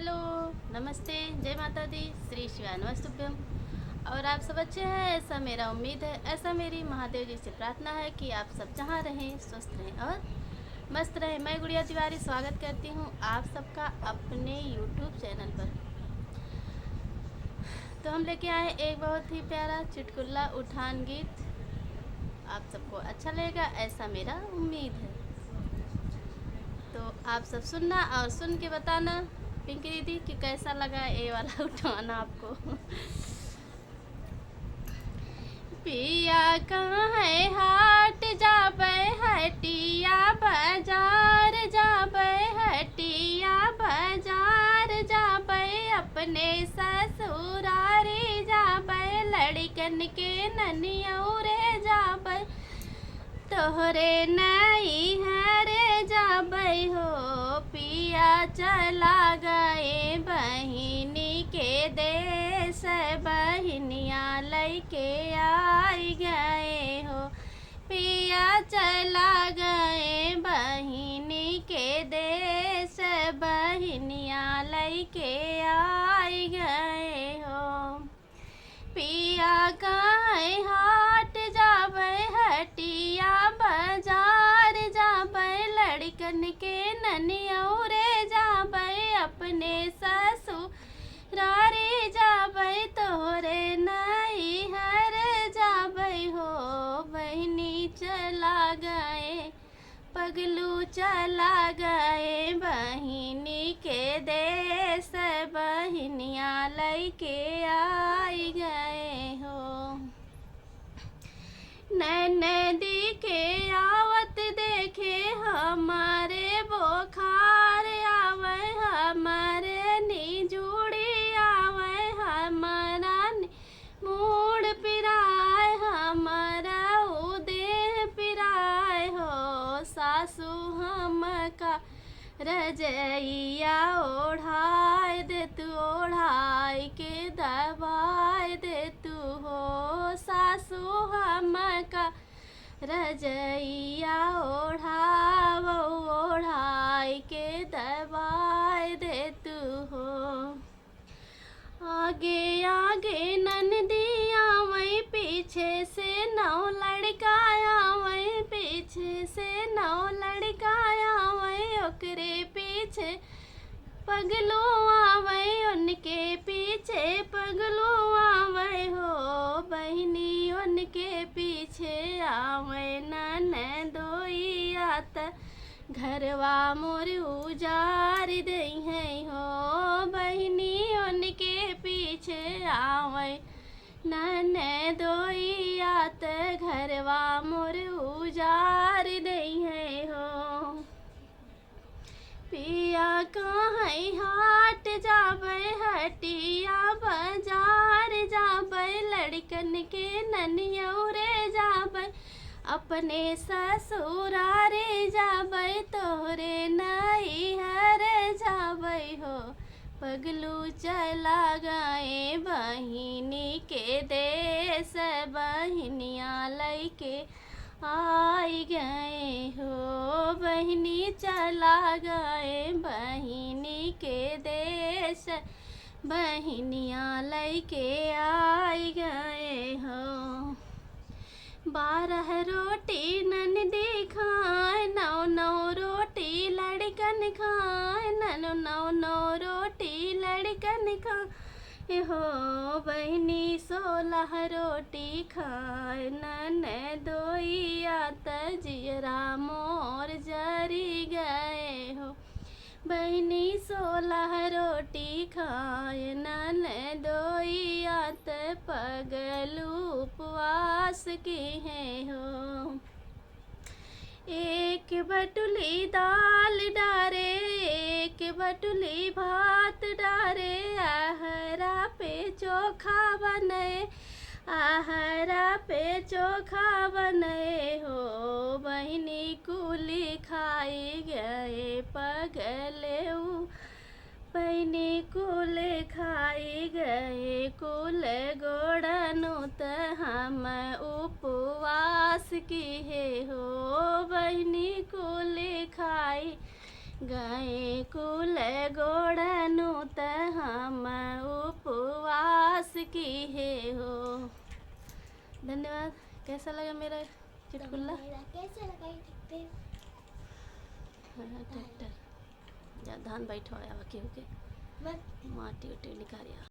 Hello, नमस्ते, जय माता दी, श्री शिवानवस्तुभ्यम। और आप सब अच्छे हैं, ऐसा मेरा उम्मीद है। ऐसा मेरी महादेव जी से प्रार्थना है कि आप सब जहाँ रहें स्वस्थ रहें और मस्त रहें। मैं गुड़िया तिवारी स्वागत करती हूँ आप सबका अपने यूट्यूब चैनल पर। तो हम लेके आए एक बहुत ही प्यारा चुटकुला उठान गीत। आप सबको अच्छा लगेगा ऐसा मेरा उम्मीद है। तो आप सब सुनना और सुन के बताना पिंकी दीदी कि कैसा लगा ये वाला उठाना आपको। पिया कहाँ है हाट जाबे हटिया बाजार जाबे हटिया बाजार जाबे अपने ससुरारी जाबे लड़कन के ननियौरे जाबे तोहरे नहीं हरे जाबे हो पिया चला गए बहिनी के देश बहिनिया लैके आई गए हो पिया चला गए बहिनी के देश बहिनिया लैके आई गए हो पिया कहाँ हाट जाबे हटिया बाजार जाबे लड़कन के ननियौरे जाबे अपने ससुरारी जाबे तोहरे नहीं हर जाबे हो बहिनी चला गए पगलू चला गए बहिनी के देश बहिनिया लैके आई गए हो नदी के आवत देखे हमारे बोखार आवे हमारे निजुड़ी आवे हमारा मूड पिराए हमारा उदेह पिराए हो सासू हमका रजैया ओढ़ाए दे तू ओढ़ाई के दबाए दे तू हो सासू हमका रजैया ओढ़ाओ ओढ़ाई के दबाए दे तू हो आगे आगे ननदिया वही पीछे से नौ लड़काया वही पीछे से नौ लड़काया वही ओकरे पीछे पगलू आवे उनके पीछे पगलू आवे हो बहिनी उनके पीछे आवे ननदोई आत घरवा मोर उजार दई है हो बहिनी उनके पीछे आवे ननदोई आत घरवा मोर उजार दई है हो पिया कहाँ हाट जाबे हटिया बाजार जाबे लड़कन के ननियौरे जाबे अपने ससुरारे जाबे तोहरे नहीं हरे जाबे हो पगलू चला गए बहिनी के देश बहिनिया लैके आई गए हो बहिनी चला गए बहिनी के देश बहिनिया लैके आई गए हो 12 रोटी ननदी खाए 9 रोटी लड़कन खाए 9 रोटी लड़कन खाए हो बहिनी 16 रोटी खाए ननदोई आत जियरा मोर जरी गए हो बहिनी 16 रोटी खाए ननदोई आत पगलू उपवास की है हो एक बटुली दाल डारे एक बटुली भात डारे आहरा पे चोखा बने आहरा पे चोखा बने हो बहिनी कुली खाई गए पगले बहिनी कुल खाई गए कुल गोड़नु त हम उपवास की है हो बहिनी कुल खाई गए कुल गोड़नु त की है हो। धन्यवाद। कैसा लगा मेरा चुटकुला? कैसे लगाई ट्रैक्टर? हाँ, ट्रैक्टर जा धान बैठो आया केहू के मत माटी उटी निकालिया।